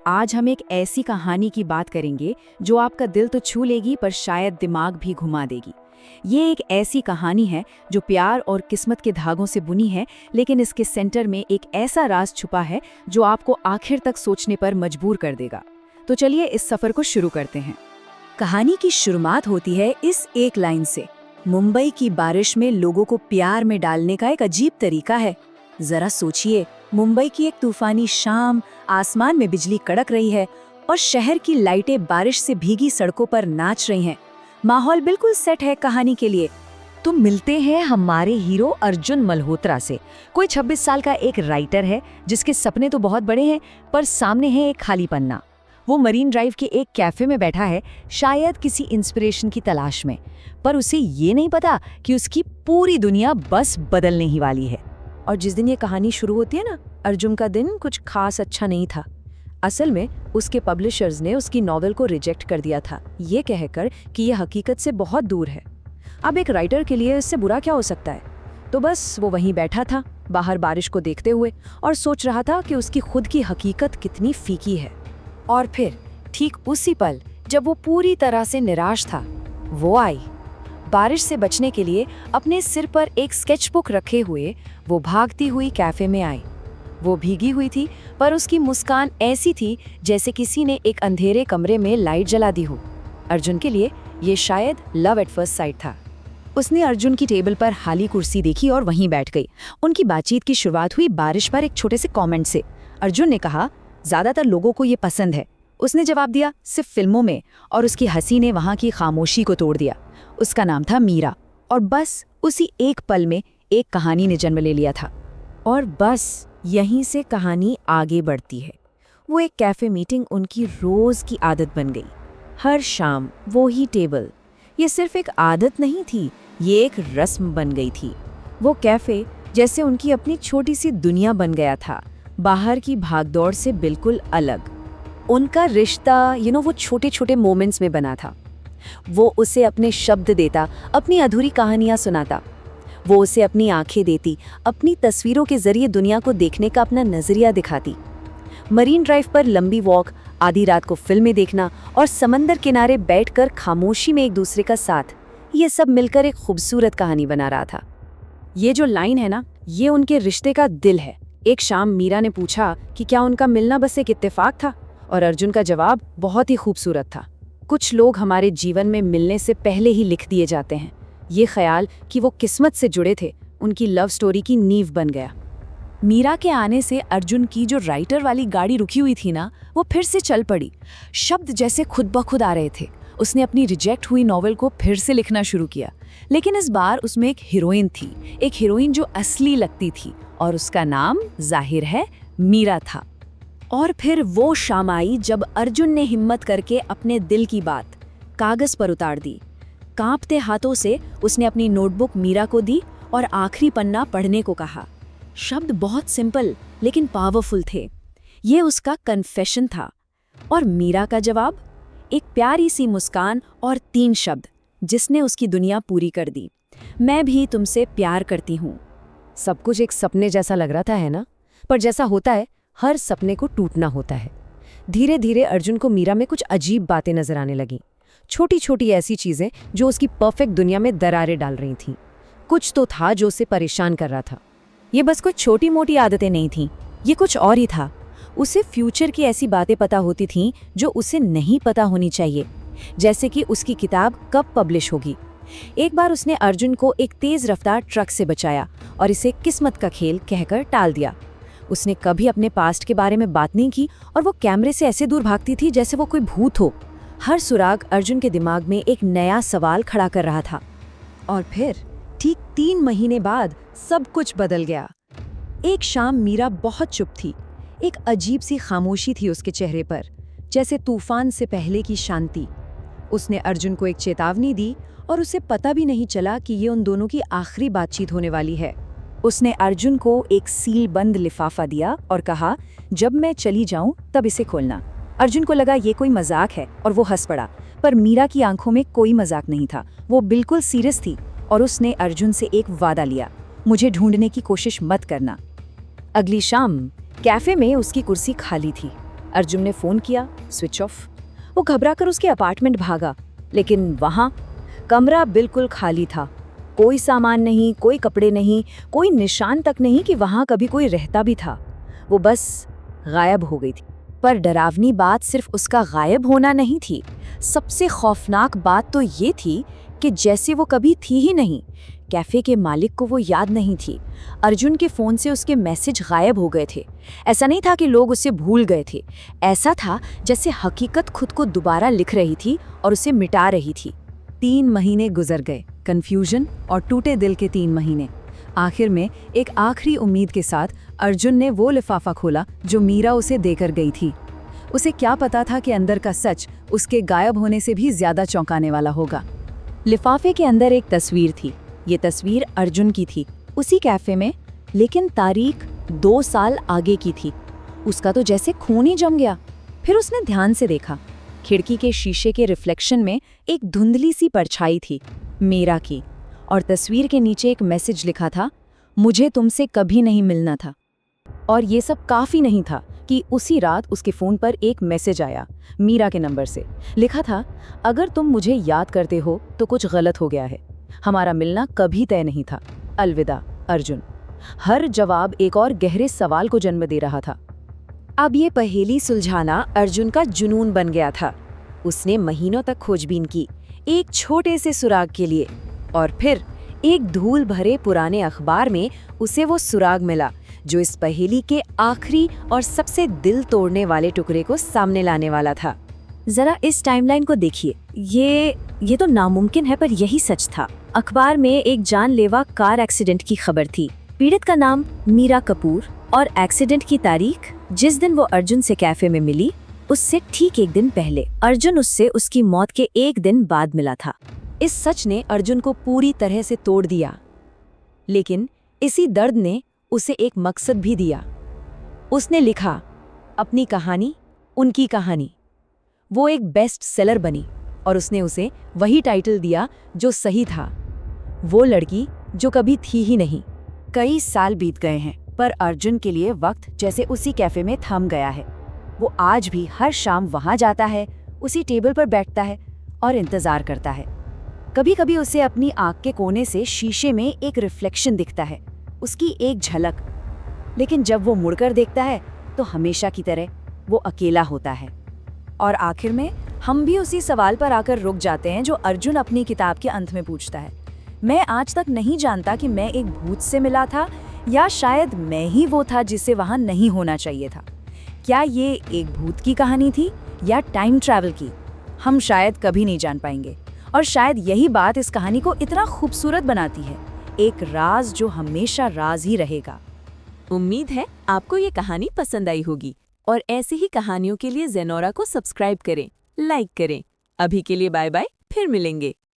आज हम एक ऐसी कहानी की बात करेंगे जो आपका दिल तो छू लेगी पर शायद दिमाग भी घुमा देगी। ये एक ऐसी कहानी है जो प्यार और किस्मत के धागों से बुनी है, लेकिन इसके सेंटर में एक ऐसा राज छुपा है जो आपको आखिर तक सोचने पर मजबूर कर देगा। तो चलिए इस सफर को शुरू करते हैं। कहानी की शुरुआत होती है इस एक लाइन से। मुंबई की बारिश में लोगों को प्यार में डालने का एक अजीब तरीका है। जरा सोचिए, मुंबई की एक तूफानी शाम, आसमान में बिजली कड़क रही है और शहर की लाइटें बारिश से भीगी सड़कों पर नाच रही हैं। माहौल बिल्कुल सेट है कहानी के लिए। तो मिलते हैं हमारे हीरो अर्जुन मल्होत्रा से। कोई 26 साल का एक राइटर है जिसके सपने तो बहुत बड़े हैं, पर सामने है एक खाली पन्ना। वो मरीन ड्राइव के एक कैफे में बैठा है, शायद किसी इंस्पिरेशन की तलाश में, पर उसे ये नहीं पता कि उसकी पूरी दुनिया बस बदलने ही वाली है। और जिस दिन ये कहानी शुरू होती है ना, अर्जुन का दिन कुछ खास अच्छा नहीं था। असल में उसके पब्लिशर्स ने उसकी नॉवेल को रिजेक्ट कर दिया था, ये कहकर कि यह हकीकत से बहुत दूर है। अब एक राइटर के लिए इससे बुरा क्या हो सकता है। तो बस वो वहीं बैठा था, बाहर बारिश को देखते हुए, और सोच रहा था कि उसकी खुद की हकीकत कितनी फीकी है। और फिर ठीक उसी पल जब वो पूरी तरह से निराश था, वो आई। बारिश से बचने के लिए अपने सिर पर एक स्केचबुक रखे हुए वो भागती हुई कैफे में आई। वो भीगी हुई थी, पर उसकी मुस्कान ऐसी थी जैसे किसी ने एक अंधेरे कमरे में लाइट जला दी हो। अर्जुन के लिए ये शायद लव एट फर्स्ट साइट था। उसने अर्जुन की टेबल पर खाली कुर्सी देखी और वहीं बैठ गई। उनकी बातचीत की शुरुआत हुई बारिश पर एक छोटे से कमेंट से। अर्जुन ने कहा, ज्यादातर लोगों को ये पसंद है। उसने जवाब दिया, सिर्फ फिल्मों में, और उसकी हंसी ने वहां की खामोशी को तोड़ दिया। उसका नाम था मीरा, और बस उसी एक पल में एक कहानी ने जन्म ले लिया था। और बस यहीं से कहानी आगे बढ़ती है। वो एक कैफे मीटिंग उनकी रोज की आदत बन गई। हर शाम वो ही टेबल। ये सिर्फ एक आदत नहीं थी, ये एक रस्म बन गई थी। वो कैफे जैसे उनकी अपनी छोटी सी दुनिया बन गया था, बाहर की भागदौड़ से बिल्कुल अलग। उनका रिश्ता वो छोटे छोटे मोमेंट्स में बना था। वो उसे अपने शब्द देता, अपनी अधूरी कहानियां सुनाता। वो उसे अपनी आंखें देती, अपनी तस्वीरों के जरिए दुनिया को देखने का अपना नजरिया दिखाती। मरीन ड्राइव पर लंबी वॉक, आधी रात को फिल्में देखना और समंदर किनारे बैठकर खामोशी में एक दूसरे का साथ, ये सब मिलकर एक खूबसूरत कहानी बना रहा था। ये जो लाइन है ना, ये उनके रिश्ते का दिल है। एक शाम मीरा ने पूछा कि क्या उनका मिलना बस एक इत्तेफाक था, और अर्जुन का जवाब बहुत ही खूबसूरत था। कुछ लोग हमारे जीवन में मिलने से पहले ही लिख दिए जाते हैं। ये ख्याल कि वो किस्मत से जुड़े थे, उनकी लव स्टोरी की नींव बन गया। मीरा के आने से अर्जुन की जो राइटर वाली गाड़ी रुकी हुई थी ना, वो फिर से चल पड़ी। शब्द जैसे खुद ब खुद आ रहे थे। उसने अपनी रिजेक्ट हुई नॉवेल को फिर से लिखना शुरू किया, लेकिन इस बार उसमें एक हीरोइन थी, एक हीरोइन जो असली लगती थी, और उसका नाम जाहिर है मीरा था। और फिर वो शाम आई जब अर्जुन ने हिम्मत करके अपने दिल की बात कागज पर उतार दी। कांपते हाथों से उसने अपनी नोटबुक मीरा को दी और आखिरी पन्ना पढ़ने को कहा। शब्द बहुत सिंपल लेकिन पावरफुल थे। ये उसका कन्फेशन था, और मीरा का जवाब एक प्यारी सी मुस्कान और 3 शब्द जिसने उसकी दुनिया पूरी कर दी। मैं भी तुमसे प्यार करती हूँ। सब कुछ एक सपने जैसा लग रहा था, है ना? पर जैसा होता है, हर सपने को टूटना होता है। धीरे धीरे अर्जुन को मीरा में कुछ अजीब बातें नजर आने लगीं। छोटी छोटी ऐसी चीजें जो उसकी परफेक्ट दुनिया में दरारें डाल रही थीं। कुछ तो था जो उसे परेशान कर रहा था। ये बस कुछ छोटी मोटी आदतें नहीं थीं, ये कुछ और ही था। उसे फ्यूचर की ऐसी बातें पता होती थीं जो उसे नहीं पता होनी चाहिए, जैसे कि उसकी किताब कब पब्लिश होगी। एक बार उसने अर्जुन को एक तेज रफ्तार ट्रक से बचाया और इसे किस्मत का खेल कहकर टाल दिया। उसने कभी अपने पास्ट के बारे में बात नहीं की, और वो कैमरे से ऐसे दूर भागती थी जैसे वो कोई भूत हो। हर सुराग अर्जुन के दिमाग में एक नया सवाल खड़ा कर रहा था। और फिर ठीक 3 महीने बाद सब कुछ बदल गया। एक शाम मीरा बहुत चुप थी। एक अजीब सी खामोशी थी उसके चेहरे पर, जैसे तूफान से पहले की शांति। उसने अर्जुन को एक चेतावनी दी, और उसे पता भी नहीं चला कि ये उन दोनों की आखिरी बातचीत होने वाली है। उसने अर्जुन को एक सील बंद लिफाफा दिया और कहा, जब मैं चली जाऊं तब इसे खोलना। अर्जुन को लगा ये कोई मजाक है, और वो हंस पड़ा। पर मीरा की आंखों में कोई मजाक नहीं था, वो बिल्कुल सीरियस थी। और उसने अर्जुन से एक वादा लिया, मुझे ढूंढने की कोशिश मत करना। अगली शाम कैफे में उसकी कुर्सी खाली थी। अर्जुन ने फोन किया, स्विच ऑफ। वो घबराकर उसके अपार्टमेंट भागा, लेकिन वहां कमरा बिल्कुल खाली था। कोई सामान नहीं, कोई कपड़े नहीं, कोई निशान तक नहीं कि वहां कभी कोई रहता भी था। वो बस गायब हो गई थी। पर डरावनी बात सिर्फ उसका गायब होना नहीं थी। सबसे खौफनाक बात तो ये थी कि जैसे वो कभी थी ही नहीं। कैफे के मालिक को वो याद नहीं थी। अर्जुन के फ़ोन से उसके मैसेज गायब हो गए थे। ऐसा नहीं था कि लोग उसे भूल गए थे, ऐसा था जैसे हकीकत खुद को दोबारा लिख रही थी और उसे मिटा रही थी। 3 महीने गुजर गए, कन्फ्यूजन और टूटे दिल के 3 महीने। आखिर में एक आखिरी उम्मीद के साथ अर्जुन ने वो लिफाफा खोला जो मीरा उसे देकर गई थी। उसे क्या पता था कि अंदर का सच उसके गायब होने से भी ज्यादा चौंकाने वाला होगा। लिफाफे के अंदर एक तस्वीर थी। ये तस्वीर अर्जुन की थी, उसी कैफे में, लेकिन तारीख 2 साल आगे की थी। उसका तो जैसे खून ही जम गया। फिर उसने ध्यान से देखा। खिड़की के शीशे के रिफ्लेक्शन में एक धुंधली सी परछाई थी, मीरा की, और तस्वीर के नीचे एक मैसेज लिखा था, मुझे तुमसे कभी नहीं मिलना था। और ये सब काफ़ी नहीं था कि उसी रात उसके फ़ोन पर एक मैसेज आया मीरा के नंबर से। लिखा था, अगर तुम मुझे याद करते हो तो कुछ गलत हो गया है। हमारा मिलना कभी तय नहीं था। अलविदा अर्जुन। हर जवाब एक और गहरे सवाल को जन्म दे रहा था। अब ये पहेली सुलझाना अर्जुन का जुनून बन गया था। उसने महीनों तक खोजबीन की, एक छोटे से सुराग के लिए, और फिर एक धूल भरे पुराने अखबार में उसे वो सुराग मिला जो इस पहेली के आखिरी और सबसे दिल तोड़ने वाले टुकड़े को सामने लाने वाला था। जरा इस टाइमलाइन को देखिए। ये तो नामुमकिन है, पर यही सच था। अखबार में एक जानलेवा कार एक्सीडेंट की खबर थी। पीड़ित का नाम मीरा कपूर और एक्सीडेंट की तारीख जिस दिन वो अर्जुन से कैफे में मिली, उससे ठीक एक दिन पहले। अर्जुन उससे उसकी मौत के एक दिन बाद मिला था। इस सच ने अर्जुन को पूरी तरह से तोड़ दिया, लेकिन इसी दर्द ने उसे एक मकसद भी दिया। उसने लिखा अपनी कहानी, उनकी कहानी। वो एक बेस्ट सेलर बनी और उसने उसे वही टाइटल दिया जो सही था, वो लड़की जो कभी थी ही नहीं। कई साल बीत गए हैं, पर अर्जुन के लिए वक्त जैसे उसी कैफे में थम गया है। वो आज भी हर शाम वहां जाता है, उसी टेबल पर बैठता है और इंतजार करता है। कभी कभी उसे अपनी आंख के कोने से शीशे में एक रिफ्लेक्शन दिखता है, उसकी एक झलक, लेकिन जब वो मुड़कर देखता है तो हमेशा की तरह वो अकेला होता है। और आखिर में हम भी उसी सवाल पर आकर रुक जाते हैं जो अर्जुन अपनी किताब के अंत में पूछता है, मैं आज तक नहीं जानता कि मैं एक भूत से मिला था या शायद मैं ही वो था जिसे वहां नहीं होना चाहिए था। क्या ये एक भूत की कहानी थी या टाइम ट्रैवल की? हम शायद कभी नहीं जान पाएंगे, और शायद यही बात इस कहानी को इतना खूबसूरत बनाती है, एक राज जो हमेशा राज ही रहेगा। उम्मीद है आपको ये कहानी पसंद आई होगी, और ऐसी ही कहानियों के लिए ज़ेनोरा को सब्सक्राइब करें, लाइक करें। अभी के लिए बाय बाय, फिर मिलेंगे।